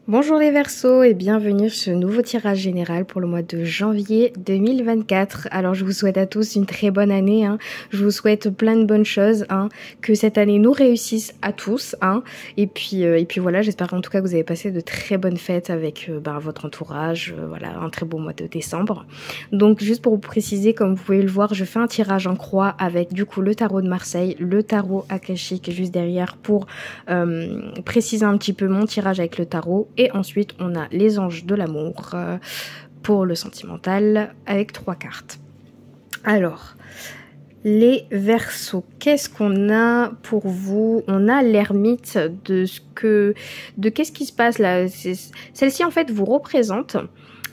Bonjour les Verseaux et bienvenue sur ce nouveau tirage général pour le mois de janvier 2024. Alors je vous souhaite à tous une très bonne année, je vous souhaite plein de bonnes choses, que cette année nous réussisse à tous, et puis voilà, j'espère en tout cas que vous avez passé de très bonnes fêtes avec votre entourage, voilà, un très beau mois de décembre. Donc juste pour vous préciser, comme vous pouvez le voir, je fais un tirage en croix avec du coup le tarot de Marseille, le tarot akashique juste derrière pour préciser un petit peu mon tirage avec le tarot. Et ensuite, on a les anges de l'amour pour le sentimental avec 3 cartes. Alors, les Verseaux, qu'est-ce qu'on a pour vous? On a l'ermite qu'est-ce qui se passe là? Celle-ci, en fait, vous représente.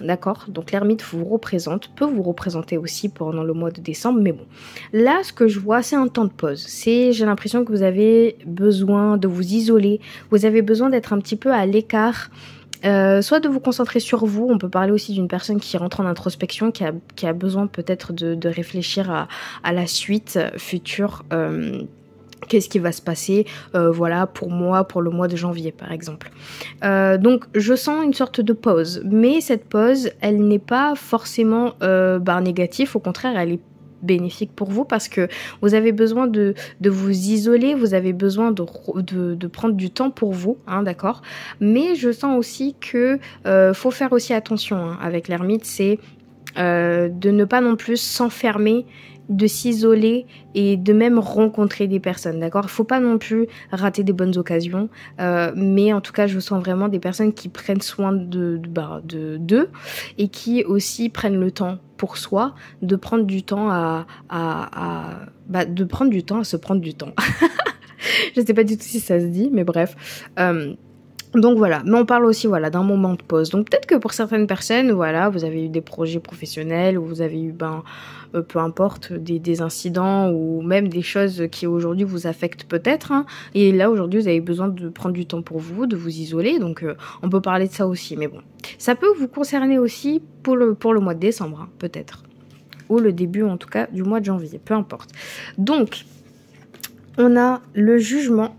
D'accord, donc l'ermite vous représente, peut vous représenter aussi pendant le mois de décembre, mais bon. Là, ce que je vois, c'est un temps de pause. J'ai l'impression que vous avez besoin de vous isoler, vous avez besoin d'être un petit peu à l'écart, soit de vous concentrer sur vous. On peut parler aussi d'une personne qui rentre en introspection, qui a besoin peut-être de réfléchir à la suite future. Qu'est-ce qui va se passer, voilà, pour moi, pour le mois de janvier, par exemple. Donc, je sens une sorte de pause. Mais cette pause, elle n'est pas forcément négative. Au contraire, elle est bénéfique pour vous parce que vous avez besoin de vous isoler, vous avez besoin de prendre du temps pour vous, d'accord. Mais je sens aussi que faut faire aussi attention avec l'ermite, c'est de ne pas non plus s'enfermer, de s'isoler et de même rencontrer des personnes, d'accord. Il faut pas non plus rater des bonnes occasions, mais en tout cas je sens vraiment des personnes qui prennent soin d'eux et qui aussi prennent le temps pour soi, de prendre du temps de prendre du temps à se prendre du temps. Je sais pas du tout si ça se dit, mais bref. Donc voilà, mais on parle aussi voilà d'un moment de pause. Donc peut-être que pour certaines personnes, voilà, vous avez eu des projets professionnels, ou vous avez eu peu importe des incidents ou même des choses qui aujourd'hui vous affectent peut-être. Et là aujourd'hui vous avez besoin de prendre du temps pour vous, de vous isoler. Donc on peut parler de ça aussi, mais bon, ça peut vous concerner aussi pour le mois de décembre, peut-être, ou le début en tout cas du mois de janvier, peu importe. Donc on a le jugement.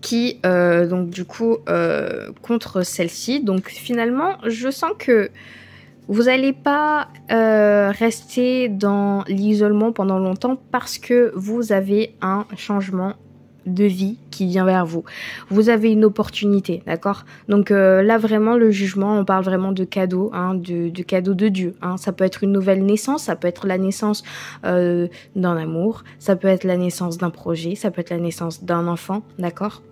Qui donc du coup contre celle-ci. Donc finalement je sens que vous n'allez pas rester dans l'isolement pendant longtemps parce que vous avez un changement de vie qui vient vers vous. Vous avez une opportunité, d'accord. Donc là vraiment le jugement, on parle vraiment de cadeau, de cadeau de Dieu. Ça peut être une nouvelle naissance, ça peut être la naissance d'un amour, ça peut être la naissance d'un projet, ça peut être la naissance d'un enfant, d'accord.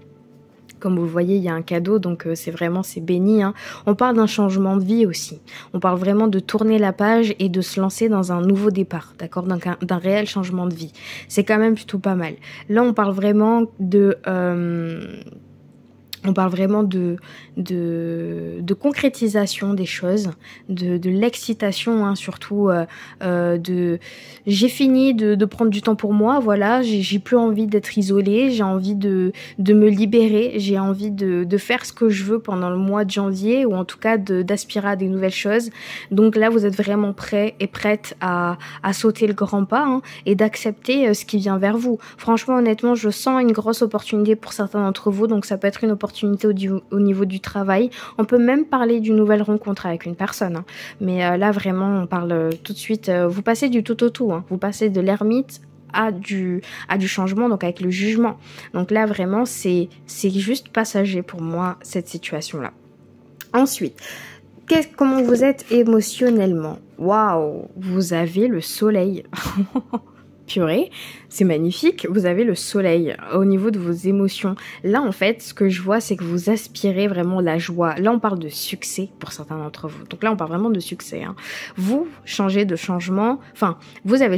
Comme vous le voyez, il y a un cadeau, donc c'est béni. On parle d'un changement de vie aussi. On parle vraiment de tourner la page et de se lancer dans un nouveau départ, d'accord, d'un réel changement de vie. C'est quand même plutôt pas mal. Là, on parle vraiment de concrétisation des choses, de l'excitation, surtout j'ai fini de prendre du temps pour moi, voilà, j'ai plus envie d'être isolée, j'ai envie de me libérer, j'ai envie de faire ce que je veux pendant le mois de janvier, ou en tout cas d'aspirer à des nouvelles choses. Donc là vous êtes vraiment prêt et prête à sauter le grand pas, et d'accepter ce qui vient vers vous. Franchement, honnêtement, je sens une grosse opportunité pour certains d'entre vous, donc ça peut être une opportunité au niveau du travail. On peut même parler d'une nouvelle rencontre avec une personne, mais là vraiment on parle tout de suite, vous passez du tout au tout, vous passez de l'ermite à du changement, donc avec le jugement. Donc là vraiment c'est juste passager pour moi cette situation là. Ensuite, comment vous êtes émotionnellement? Waouh, vous avez le soleil. Purée, c'est magnifique, vous avez le soleil au niveau de vos émotions. Là, en fait, ce que je vois, c'est que vous aspirez vraiment la joie. Là, on parle de succès pour certains d'entre vous. Donc là, on parle vraiment de succès. Vous changez de changement, vous avez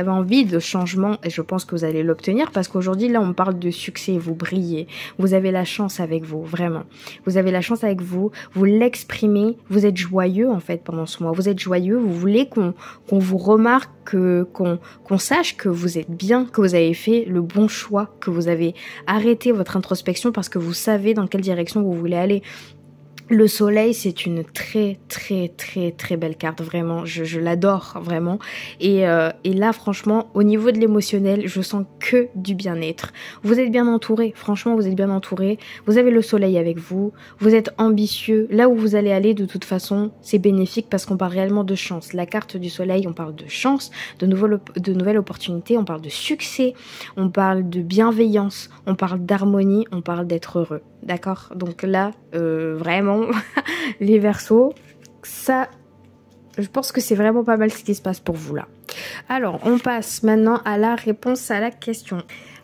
envie de changement, et je pense que vous allez l'obtenir, parce qu'aujourd'hui, là, on parle de succès, vous brillez. Vous avez la chance avec vous, vraiment. Vous avez la chance avec vous, vous l'exprimez, vous êtes joyeux, en fait, pendant ce mois. Vous êtes joyeux, vous voulez qu'on vous remarque, qu'on sache que vous êtes bien, que vous avez fait le bon choix, que vous avez arrêté votre introspection parce que vous savez dans quelle direction vous voulez aller. Le soleil, c'est une très belle carte, vraiment, je l'adore vraiment. Et là, franchement, au niveau de l'émotionnel, je sens que du bien-être. Vous êtes bien entouré, franchement, vous êtes bien entouré. Vous avez le soleil avec vous, vous êtes ambitieux. Là où vous allez aller, de toute façon, c'est bénéfique parce qu'on parle réellement de chance. La carte du soleil, on parle de chance, de nouvelles opportunités, on parle de succès, on parle de bienveillance, on parle d'harmonie, on parle d'être heureux. D'accord? Donc là, vraiment, les Verseaux, ça, je pense que c'est vraiment pas mal ce qui se passe pour vous là. Alors, on passe maintenant à la réponse à la question.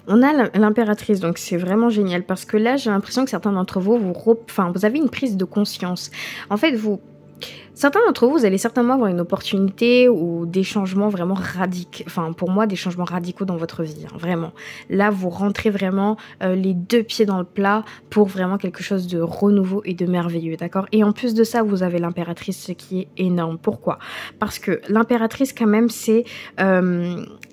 On a l'impératrice, donc c'est vraiment génial parce que là, j'ai l'impression que certains d'entre vous, vous avez une prise de conscience. En fait, certains d'entre vous, vous allez certainement avoir une opportunité ou des changements vraiment radicaux. Enfin, pour moi, des changements radicaux dans votre vie, hein, vraiment. Là, vous rentrez vraiment les deux pieds dans le plat pour vraiment quelque chose de renouveau et de merveilleux, d'accord? Et en plus de ça, vous avez l'impératrice, ce qui est énorme. Pourquoi? Parce que l'impératrice, quand même,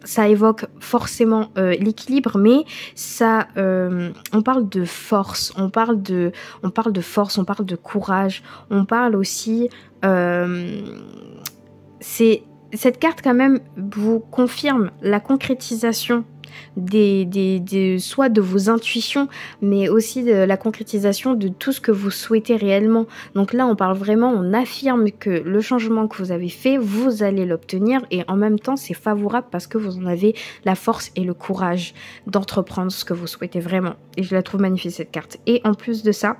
ça évoque forcément l'équilibre, mais ça, on parle de force, on parle de force, on parle de courage, on parle aussi cette carte quand même vous confirme la concrétisation soit de vos intuitions, mais aussi de la concrétisation de tout ce que vous souhaitez réellement. Donc là, on affirme que le changement que vous avez fait, vous allez l'obtenir et en même temps, c'est favorable parce que vous en avez la force et le courage d'entreprendre ce que vous souhaitez vraiment. Et je la trouve magnifique, cette carte. Et en plus de ça,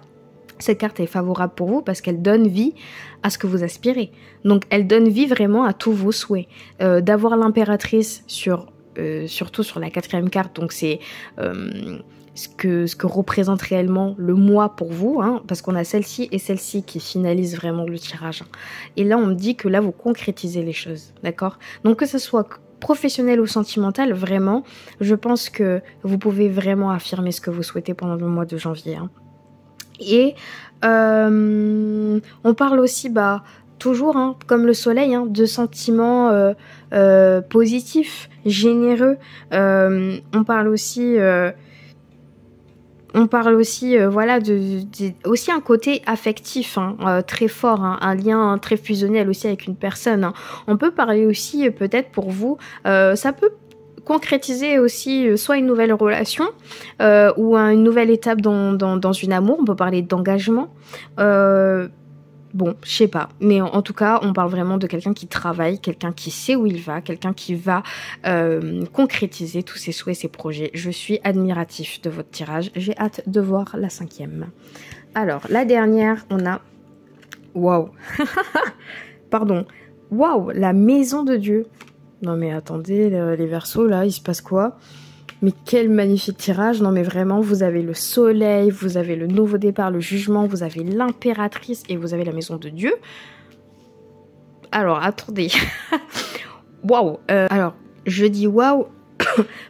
cette carte est favorable pour vous parce qu'elle donne vie à ce que vous aspirez. Donc, elle donne vie vraiment à tous vos souhaits. D'avoir l'impératrice surtout sur la 4e carte, donc c'est ce que représente réellement le mois pour vous, hein, parce qu'on a celle-ci et celle-ci qui finalisent vraiment le tirage. Hein. Et là, on me dit que là, vous concrétisez les choses, d'accord? Donc, que ce soit professionnel ou sentimental, vraiment, je pense que vous pouvez vraiment affirmer ce que vous souhaitez pendant le mois de janvier, hein. Et on parle aussi, toujours, hein, comme le soleil, hein, de sentiments positifs, généreux. On parle aussi, voilà, aussi un côté affectif, hein, très fort, hein, un lien très fusionnel aussi avec une personne. Hein. On peut parler aussi, peut-être pour vous, ça peut concrétiser aussi soit une nouvelle relation ou une nouvelle étape dans une amour. On peut parler d'engagement. Bon, je sais pas. Mais en tout cas, on parle vraiment de quelqu'un qui travaille, quelqu'un qui sait où il va, quelqu'un qui va concrétiser tous ses souhaits, ses projets. Je suis admiratif de votre tirage. J'ai hâte de voir la 5e. Alors, la dernière, on a... Waouh. Pardon. Waouh, la maison de Dieu. Non mais attendez, les Verseaux, là, il se passe quoi? Mais quel magnifique tirage. Non mais vraiment, vous avez le soleil, vous avez le nouveau départ, le jugement, vous avez l'impératrice et vous avez la maison de Dieu. Alors, attendez. Waouh. Alors, je dis waouh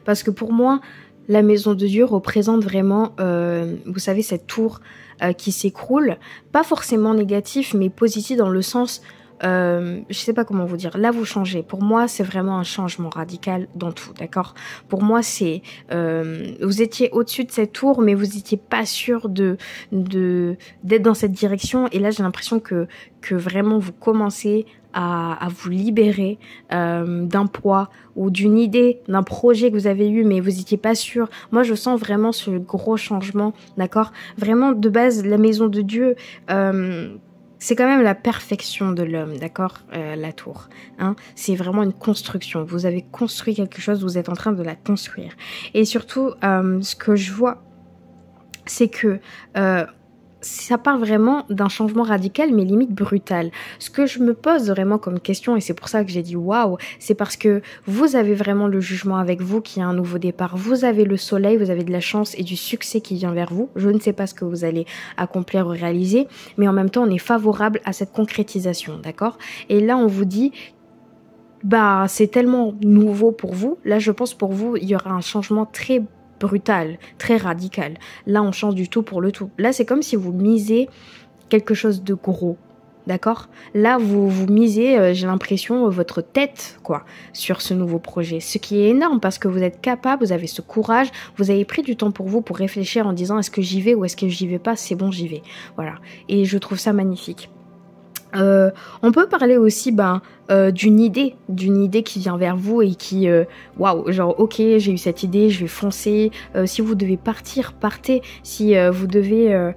parce que pour moi, la maison de Dieu représente vraiment, vous savez, cette tour qui s'écroule. Pas forcément négatif, mais positif dans le sens... je sais pas comment vous dire. Là, vous changez. Pour moi, c'est vraiment un changement radical dans tout, d'accord? Pour moi, c'est... vous étiez au-dessus de cette tour, mais vous étiez pas sûr d'être dans cette direction. Et là, j'ai l'impression que vraiment, vous commencez à vous libérer d'un poids ou d'une idée, d'un projet que vous avez eu, mais vous étiez pas sûr. Moi, je sens vraiment ce gros changement, d'accord? Vraiment, de base, la maison de Dieu... c'est quand même la perfection de l'homme, d'accord, la tour. Hein, c'est vraiment une construction. Vous avez construit quelque chose, vous êtes en train de la construire. Et surtout, ce que je vois, c'est que ça parle vraiment d'un changement radical, mais limite brutal. Ce que je me pose vraiment comme question, et c'est pour ça que j'ai dit waouh, c'est parce que vous avez vraiment le jugement avec vous qui a un nouveau départ. Vous avez le soleil, vous avez de la chance et du succès qui vient vers vous. Je ne sais pas ce que vous allez accomplir ou réaliser, mais en même temps, on est favorable à cette concrétisation, d'accord? Et là, on vous dit... c'est tellement nouveau pour vous. Là, je pense pour vous, il y aura un changement très brutal, très radical. Là, on change du tout pour le tout. Là, c'est comme si vous misez quelque chose de gros. d'accord? Là, vous misez, j'ai l'impression, votre tête, quoi, sur ce nouveau projet. Ce qui est énorme parce que vous êtes capable, vous avez ce courage, vous avez pris du temps pour vous pour réfléchir en disant est-ce que j'y vais ou est-ce que j'y vais pas? C'est bon, j'y vais. Voilà. Et je trouve ça magnifique. On peut parler aussi d'une idée qui vient vers vous et qui waouh, genre ok, j'ai eu cette idée, je vais foncer. Si vous devez partir, partez. Si vous devez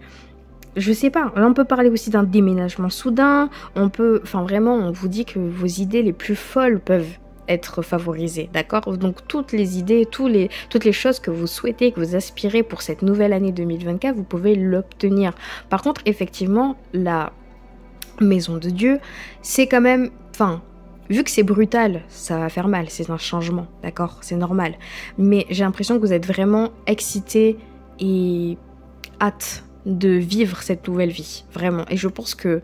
je sais pas, là on peut parler aussi d'un déménagement soudain, enfin vraiment on vous dit que vos idées les plus folles peuvent être favorisées, d'accord? Donc toutes les idées, toutes les choses que vous souhaitez, que vous aspirez pour cette nouvelle année 2024, vous pouvez l'obtenir. Par contre, effectivement, la maison de Dieu, c'est quand même, enfin, vu que c'est brutal, ça va faire mal, c'est un changement, d'accord? C'est normal. Mais j'ai l'impression que vous êtes vraiment excité et hâte de vivre cette nouvelle vie, vraiment. Et je pense que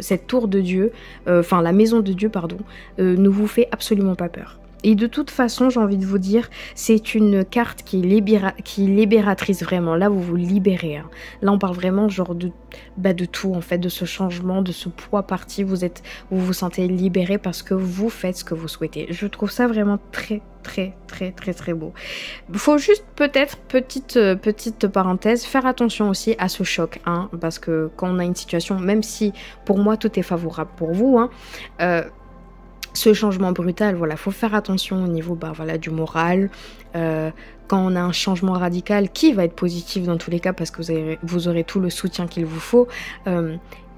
cette tour de Dieu, la maison de Dieu, pardon, ne vous fait absolument pas peur. Et de toute façon, j'ai envie de vous dire, c'est une carte qui est libératrice vraiment. Là, vous vous libérez. Hein. Là, on parle vraiment genre de tout, en fait, de ce changement, de ce poids parti. Vous vous sentez libéré parce que vous faites ce que vous souhaitez. Je trouve ça vraiment très, très, très, très, très beau. Il faut juste peut-être, petite parenthèse, faire attention aussi à ce choc. Hein, parce que quand on a une situation, même si pour moi, tout est favorable pour vous, hein, ce changement brutal, voilà, faut faire attention au niveau du moral. Quand on a un changement radical qui va être positif dans tous les cas parce que vous aurez tout le soutien qu'il vous faut,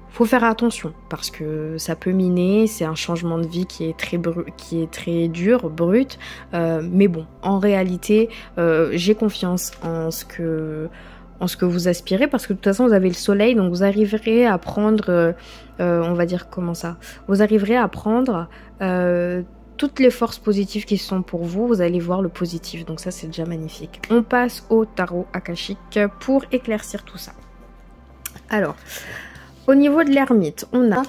faut faire attention parce que ça peut miner. C'est un changement de vie qui est très dur, brut. Mais bon, en réalité, j'ai confiance en ce que vous aspirez parce que de toute façon vous avez le soleil, donc vous arriverez à prendre on va dire comment ça, vous arriverez à prendre toutes les forces positives qui sont pour vous, vous allez voir le positif, donc ça c'est déjà magnifique. On passe au tarot akashique pour éclaircir tout ça. Alors, au niveau de l'ermite, on a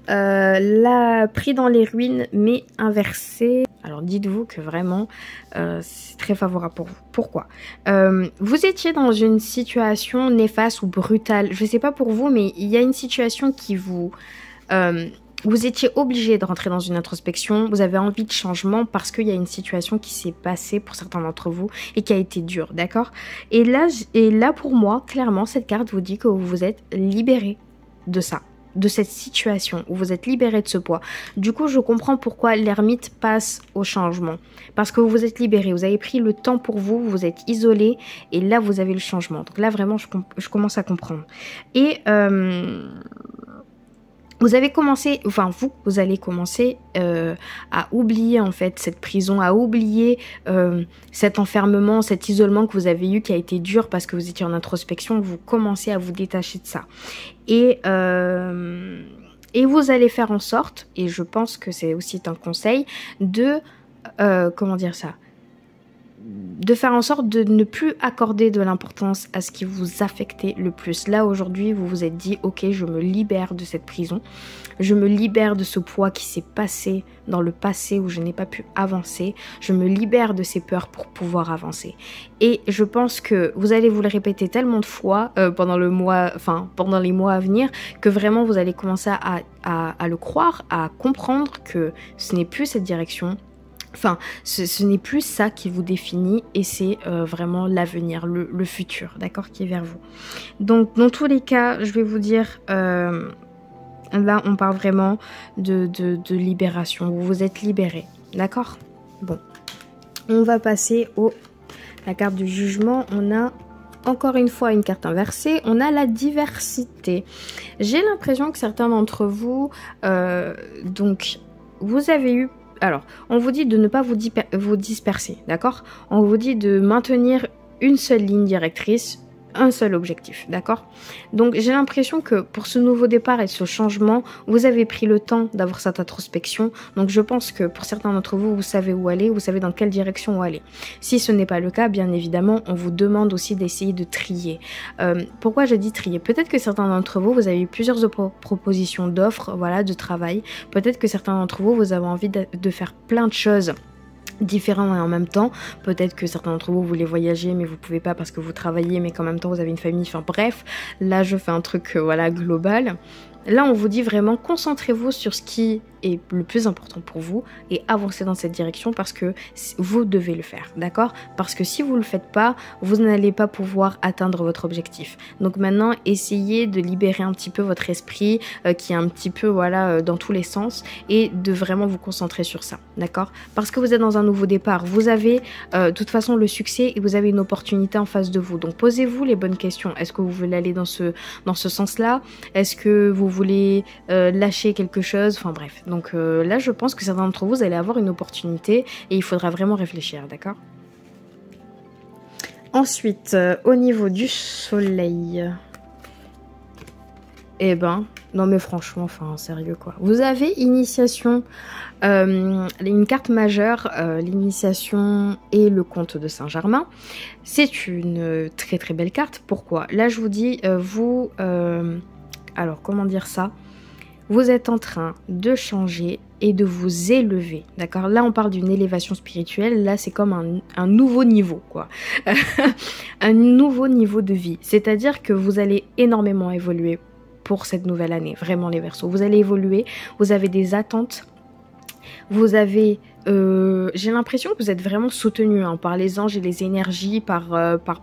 la pris dans les ruines mais inversée. Alors dites-vous que vraiment c'est très favorable pour vous. Pourquoi? Vous étiez dans une situation néfaste ou brutale. Je ne sais pas pour vous, mais il y a une situation qui vous étiez obligé de rentrer dans une introspection. Vous avez envie de changement parce qu'il y a une situation qui s'est passée pour certains d'entre vous et qui a été dure, d'accord? Et là pour moi, clairement, cette carte vous dit que vous vous êtes libéré de ça, de cette situation où vous êtes libéré de ce poids. Du coup, je comprends pourquoi l'ermite passe au changement. Parce que vous vous êtes libéré, vous avez pris le temps pour vous, vous vous êtes isolé et là, vous avez le changement. Donc là, vraiment, je commence à comprendre. Et vous allez commencer à oublier en fait cette prison, à oublier cet enfermement, cet isolement que vous avez eu qui a été dur parce que vous étiez en introspection. Vous commencez à vous détacher de ça. Et vous allez faire en sorte, et je pense que c'est aussi un conseil, de de faire en sorte de ne plus accorder de l'importance à ce qui vous affectait le plus. Là, aujourd'hui, vous vous êtes dit, ok, je me libère de cette prison, je me libère de ce poids qui s'est passé dans le passé où je n'ai pas pu avancer, je me libère de ces peurs pour pouvoir avancer. Et je pense que vous allez vous le répéter tellement de fois pendant les mois à venir, que vraiment vous allez commencer à le croire, à comprendre que ce n'est plus cette direction. Enfin, ce n'est plus ça qui vous définit et c'est vraiment l'avenir, le futur, d'accord, qui est vers vous. Donc, dans tous les cas, je vais vous dire, là, on parle vraiment de libération. Vous vous êtes libéré, d'accord? Bon, on va passer la carte du jugement. On a encore une fois une carte inversée. On a la diversité. J'ai l'impression que certains d'entre vous, vous avez eu... Alors, on vous dit de ne pas vous disperser, d'accord? On vous dit de maintenir une seule ligne directrice, un seul objectif, d'accord? Donc, j'ai l'impression que pour ce nouveau départ et ce changement, vous avez pris le temps d'avoir cette introspection. Donc, je pense que pour certains d'entre vous, vous savez où aller, vous savez dans quelle direction aller. Si ce n'est pas le cas, bien évidemment, on vous demande aussi d'essayer de trier. Pourquoi je dis trier? Peut-être que certains d'entre vous, vous avez eu plusieurs propositions d'offres, voilà, de travail. Peut-être que certains d'entre vous, vous avez envie de faire plein de choses différents et en même temps. Peut-être que certains d'entre vous voulez voyager mais vous pouvez pas parce que vous travaillez mais qu'en même temps vous avez une famille. Enfin bref, là je fais un truc global. Là, on vous dit vraiment, concentrez-vous sur ce qui est le plus important pour vous et avancez dans cette direction parce que vous devez le faire, d'accord? Parce que si vous ne le faites pas, vous n'allez pas pouvoir atteindre votre objectif. Donc maintenant, essayez de libérer un petit peu votre esprit qui est un petit peu dans tous les sens et de vraiment vous concentrer sur ça, d'accord? Parce que vous êtes dans un nouveau départ, vous avez de toute façon le succès et vous avez une opportunité en face de vous. Donc posez-vous les bonnes questions. Est-ce que vous voulez aller dans ce sens-là? Est-ce que vous voulez lâcher quelque chose? Enfin bref. Donc là, je pense que certains d'entre vous allez avoir une opportunité et il faudra vraiment réfléchir, d'accord? Ensuite, au niveau du soleil, eh ben, non mais franchement, enfin sérieux quoi. Vous avez initiation, une carte majeure, l'initiation et le comte de Saint-Germain. C'est une très très belle carte. Pourquoi? Là, je vous dis, alors comment dire ça? Vous êtes en train de changer et de vous élever, d'accord? Là, on parle d'une élévation spirituelle. Là, c'est comme un nouveau niveau, quoi. Un nouveau niveau de vie. C'est-à-dire que vous allez énormément évoluer pour cette nouvelle année. Vraiment, les Verseaux. Vous allez évoluer. Vous avez des attentes. Vous avez... j'ai l'impression que vous êtes vraiment soutenu par les anges et les énergies, par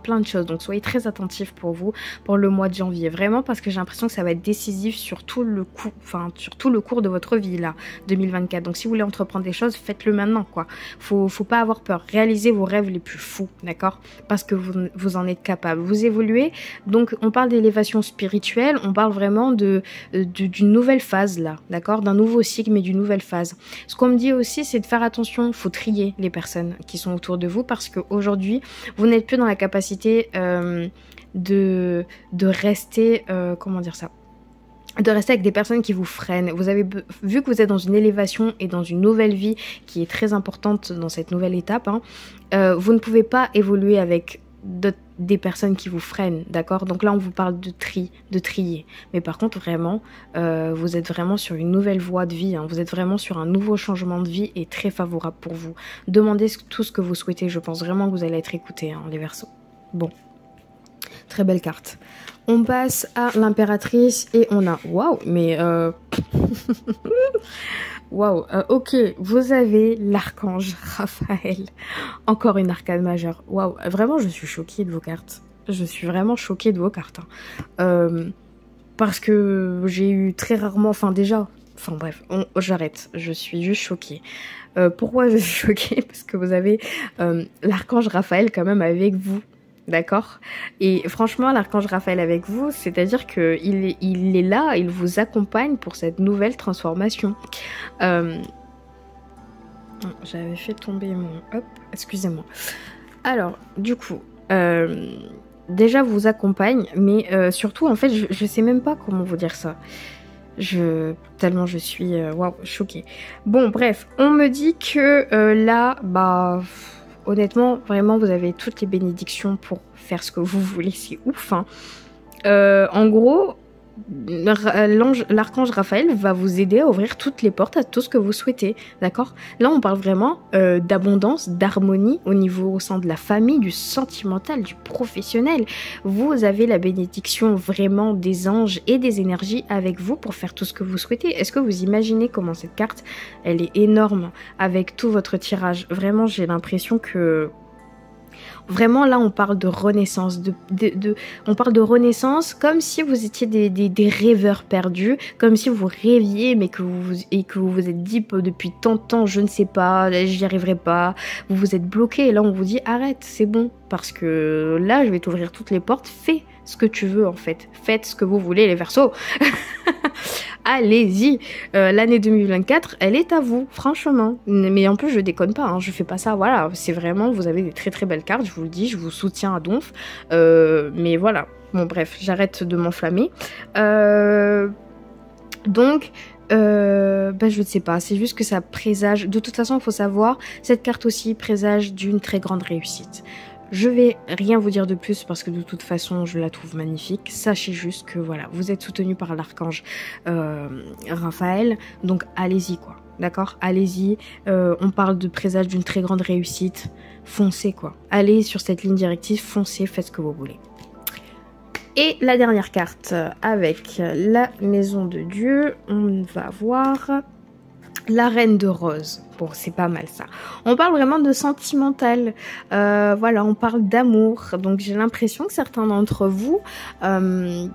plein de choses. Donc soyez très attentifs pour le mois de janvier. Vraiment, parce que j'ai l'impression que ça va être décisif sur tout le cours de votre vie là, 2024. Donc si vous voulez entreprendre des choses, faites-le maintenant quoi. Faut pas avoir peur. Réalisez vos rêves les plus fous, d'accord? Parce que vous en êtes capable. Vous évoluez. Donc on parle d'élévation spirituelle. On parle vraiment d'une nouvelle phase là, d'accord? D'un nouveau cycle, mais d'une nouvelle phase. Ce qu'on me dit aussi, c'est de faire attention, faut trier les personnes qui sont autour de vous parce qu'aujourd'hui, vous n'êtes plus dans la capacité de rester, comment dire ça, de rester avec des personnes qui vous freinent. Vous avez vu que vous êtes dans une élévation et dans une nouvelle vie qui est très importante dans cette nouvelle étape, vous ne pouvez pas évoluer avec des personnes qui vous freinent, d'accord? Donc là, on vous parle de trier. Mais par contre, vraiment, vous êtes vraiment sur une nouvelle voie de vie. Vous êtes vraiment sur un nouveau changement de vie et très favorable pour vous. Demandez tout ce que vous souhaitez. Je pense vraiment que vous allez être écoutés, les Verseaux. Bon. Très belle carte. On passe à l'impératrice et on a... Waouh, mais... Waouh, ok, vous avez l'archange Raphaël. Encore une arcane majeure. Waouh, vraiment, je suis choquée de vos cartes. Je suis vraiment choquée de vos cartes. Parce que j'ai eu très rarement... Enfin, déjà... Enfin, bref, j'arrête. Je suis juste choquée. Pourquoi je suis choquée? Parce que vous avez l'archange Raphaël quand même avec vous. D'accord? Et franchement, l'archange Raphaël avec vous, c'est-à-dire qu'il est là, il vous accompagne pour cette nouvelle transformation. J'avais fait tomber mon... Hop, excusez-moi. Alors, du coup, déjà vous accompagne, mais surtout, en fait, je sais même pas comment vous dire ça. Tellement je suis waouh, choquée. Bon, bref, on me dit que là, bah... Honnêtement, vraiment, vous avez toutes les bénédictions pour faire ce que vous voulez. C'est ouf, hein. En gros, l'archange Raphaël va vous aider à ouvrir toutes les portes à tout ce que vous souhaitez, d'accord? Là, on parle vraiment d'abondance, d'harmonie au sein de la famille, du sentimental, du professionnel. Vous avez la bénédiction vraiment des anges et des énergies avec vous pour faire tout ce que vous souhaitez. Est-ce que vous imaginez comment cette carte, elle est énorme avec tout votre tirage? Vraiment, j'ai l'impression que... Vraiment, là, on parle de renaissance. On parle de renaissance comme si vous étiez des rêveurs perdus, comme si vous rêviez, mais que vous vous êtes dit depuis tant de temps, je ne sais pas, j'y arriverai pas. Vous vous êtes bloqué et là, on vous dit arrête, c'est bon. Parce que là, je vais t'ouvrir toutes les portes. Fais ce que tu veux, en fait. Faites ce que vous voulez, les Verseaux. Allez-y, l'année 2024, elle est à vous, franchement. Mais en plus, je déconne pas, je fais pas ça, voilà. C'est vraiment, vous avez des très très belles cartes, je vous le dis, je vous soutiens à donf. Mais voilà, bon bref, j'arrête de m'enflammer. Donc... je ne sais pas, c'est juste que ça présage, de toute façon il faut savoir, cette carte aussi présage d'une très grande réussite. Je vais rien vous dire de plus parce que de toute façon je la trouve magnifique. Sachez juste que voilà, vous êtes soutenu par l'archange Raphaël, donc allez-y quoi, d'accord? Allez-y, on parle de présage d'une très grande réussite, foncez quoi. Allez sur cette ligne directive, foncez, faites ce que vous voulez. Et la dernière carte avec la maison de Dieu, on va voir la reine de rose. Bon, c'est pas mal ça. On parle vraiment de sentimental. Voilà, on parle d'amour. Donc j'ai l'impression que certains d'entre vous... on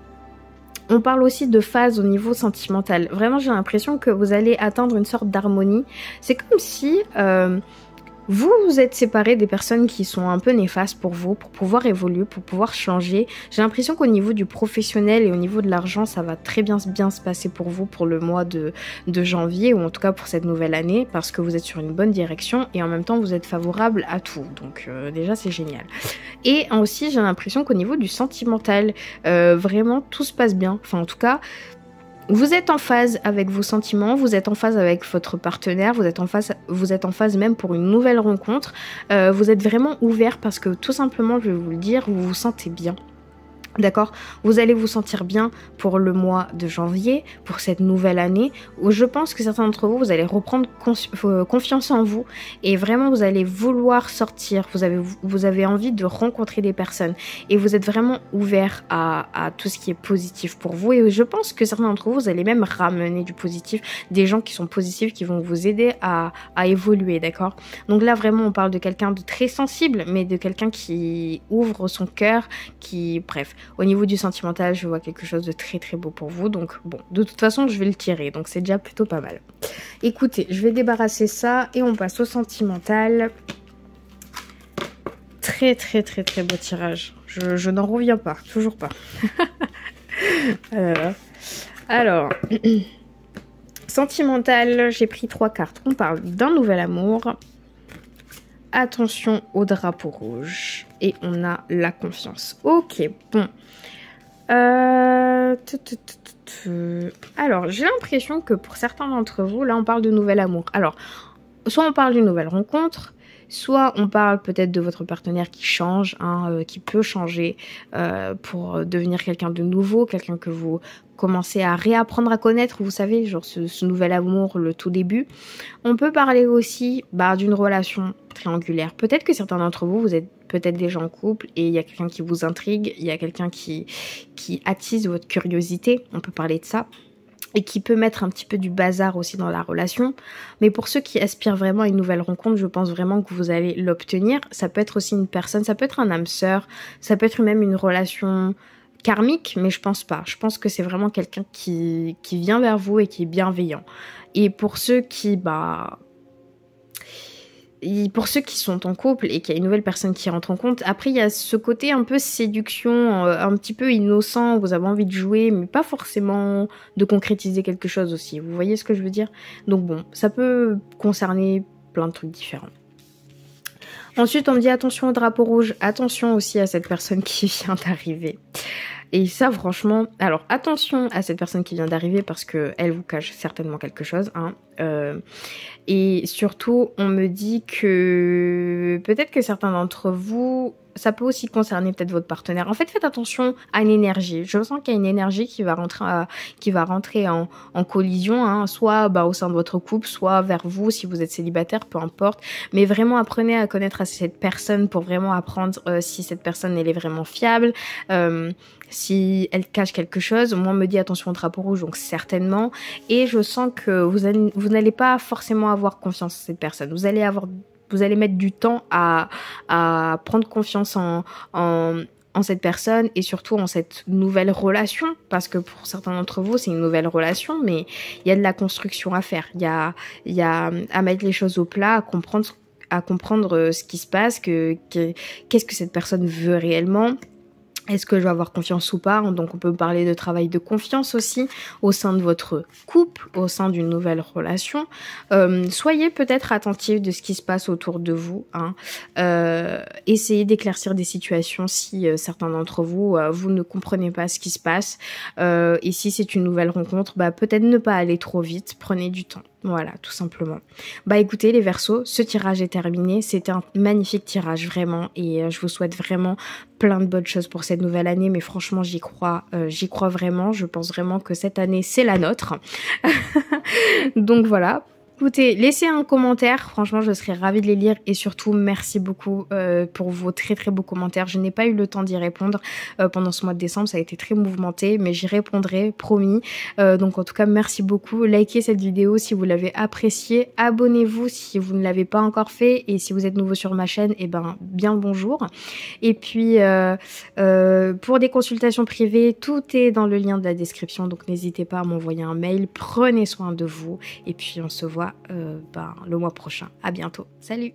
parle aussi de phase au niveau sentimental. Vraiment, j'ai l'impression que vous allez atteindre une sorte d'harmonie. C'est comme si... vous vous êtes séparés des personnes qui sont un peu néfastes pour vous, pour pouvoir évoluer, pour pouvoir changer. J'ai l'impression qu'au niveau du professionnel et au niveau de l'argent, ça va très bien se passer pour vous pour le mois de janvier, ou en tout cas pour cette nouvelle année, parce que vous êtes sur une bonne direction et en même temps vous êtes favorable à tout. Donc déjà c'est génial. Et aussi j'ai l'impression qu'au niveau du sentimental, vraiment tout se passe bien. Enfin en tout cas... vous êtes en phase avec vos sentiments, vous êtes en phase avec votre partenaire, vous êtes en phase même pour une nouvelle rencontre. Vous êtes vraiment ouvert parce que tout simplement, je vais vous le dire, vous vous sentez bien. D'accord, vous allez vous sentir bien pour le mois de janvier, pour cette nouvelle année, où je pense que certains d'entre vous, vous allez reprendre confiance en vous et vraiment vous allez vouloir sortir, vous avez envie de rencontrer des personnes et vous êtes vraiment ouvert à tout ce qui est positif pour vous et je pense que certains d'entre vous, vous allez même ramener du positif, des gens qui sont positifs, qui vont vous aider à évoluer, d'accord. Donc là vraiment on parle de quelqu'un de très sensible, mais de quelqu'un qui ouvre son cœur, bref. Au niveau du sentimental, je vois quelque chose de très très beau pour vous. Donc bon, de toute façon, je vais le tirer. Donc c'est déjà plutôt pas mal. Écoutez, je vais débarrasser ça et on passe au sentimental. Très très très très beau tirage. Je n'en reviens pas. Toujours pas. Alors, sentimental, j'ai pris 3 cartes. On parle d'un nouvel amour. Attention au drapeau rouge. Et on a la confiance. Ok, bon. Alors, j'ai l'impression que pour certains d'entre vous, là, on parle de nouvel amour. Alors, soit on parle d'une nouvelle rencontre, soit on parle peut-être de votre partenaire qui change, qui peut changer pour devenir quelqu'un de nouveau, quelqu'un que vous commencez à réapprendre à connaître, vous savez, genre ce nouvel amour, le tout début. On peut parler aussi d'une relation triangulaire. Peut-être que certains d'entre vous, vous êtes peut-être déjà en couple et il y a quelqu'un qui vous intrigue, il y a quelqu'un qui attise votre curiosité, on peut parler de ça. Et qui peut mettre un petit peu du bazar aussi dans la relation. Mais pour ceux qui aspirent vraiment à une nouvelle rencontre, je pense vraiment que vous allez l'obtenir. Ça peut être aussi une personne, ça peut être un âme sœur, ça peut être même une relation karmique, mais je pense pas. Je pense que c'est vraiment quelqu'un qui vient vers vous et qui est bienveillant. Et pour ceux qui sont en couple et qu'il y a une nouvelle personne qui rentre en compte, après il y a ce côté un peu séduction, un petit peu innocent, vous avez envie de jouer, mais pas forcément de concrétiser quelque chose aussi. Vous voyez ce que je veux dire? Donc bon, ça peut concerner plein de trucs différents. Ensuite, on me dit attention au drapeau rouge, attention aussi à cette personne qui vient d'arriver. Et ça, franchement, alors attention à cette personne qui vient d'arriver parce qu'elle vous cache certainement quelque chose. Et surtout, on me dit que peut-être que certains d'entre vous, ça peut aussi concerner peut-être votre partenaire. En fait, faites attention à une énergie. Je sens qu'il y a une énergie qui va rentrer en collision, soit au sein de votre couple, soit vers vous si vous êtes célibataire, peu importe. Mais vraiment, apprenez à connaître cette personne pour vraiment apprendre si cette personne elle est vraiment fiable, si elle cache quelque chose. Moi, on me dit attention au drapeau rouge, donc certainement. Et je sens que vous n'allez pas forcément avoir confiance en cette personne. Vous allez mettre du temps à prendre confiance en cette personne et surtout en cette nouvelle relation, parce que pour certains d'entre vous c'est une nouvelle relation, mais il y a de la construction à faire, il y a à mettre les choses au plat, à comprendre ce qui se passe, qu'est-ce que cette personne veut réellement. Est-ce que je vais avoir confiance ou pas? Donc on peut parler de travail de confiance aussi au sein de votre couple, au sein d'une nouvelle relation. Soyez peut-être attentifs de ce qui se passe autour de vous. Essayez d'éclaircir des situations si certains d'entre vous, vous ne comprenez pas ce qui se passe. Et si c'est une nouvelle rencontre, peut-être ne pas aller trop vite. Prenez du temps. Voilà, tout simplement. Écoutez les Verseaux, ce tirage est terminé. C'était un magnifique tirage, vraiment. Et je vous souhaite vraiment plein de bonnes choses pour cette nouvelle année. Mais franchement, j'y crois vraiment. Je pense vraiment que cette année, c'est la nôtre. Donc voilà. Écoutez, laissez un commentaire, franchement je serais ravie de les lire et surtout merci beaucoup pour vos très très beaux commentaires. Je n'ai pas eu le temps d'y répondre pendant ce mois de décembre, ça a été très mouvementé, mais j'y répondrai, promis. Donc en tout cas merci beaucoup, likez cette vidéo si vous l'avez appréciée, abonnez-vous si vous ne l'avez pas encore fait et si vous êtes nouveau sur ma chaîne, eh ben bien le bonjour. Et puis pour des consultations privées, tout est dans le lien de la description, donc n'hésitez pas à m'envoyer un mail, prenez soin de vous et puis on se voit le mois prochain. À bientôt. Salut!